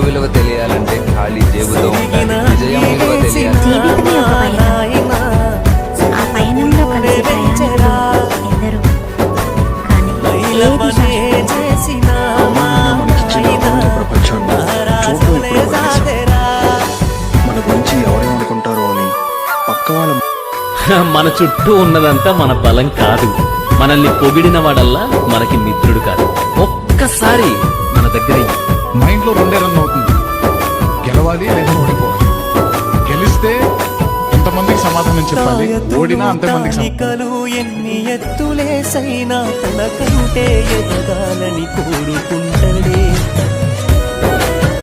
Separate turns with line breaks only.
విలువ తెలియాలంటే ఖాళీ జేబుతో ఉండాలి. విజయం విలువ తెలియాలి.
జీవితమే ఒక పయనం. ఆ పయనంలో కలిసి ప్రయాణికులు ఎందరో. కానీ ఏది శాశ్వతం?
మనకిచ్చిన అమూల్య ప్రపంచాన్ని చూపు ఇప్పుడు వదిలేశాం. మన గురించి ఎవరేమనుకుంటారో అని పక్క వాళ్ళ
మన చుట్టూ ఉన్నదంతా మన బలం కాదు. మనల్ని పొగిడిన వాడల్లా మనకి మిత్రుడు కాదు. ఒక్కసారి మన దగ్గర
మైండ్ లో రెండే రన్ అవుతుంది, గెలవాలి లేదా ఓడిపోవాలి. గెలిస్తే ఎంతమందికి సమాధానం చెప్పాలి, ఓడినా అంతమందికి సమాధానం.
ఎన్ని ఎత్తులేసైనా తన కంటే ఎదగాలని కోరుకుంటాడే.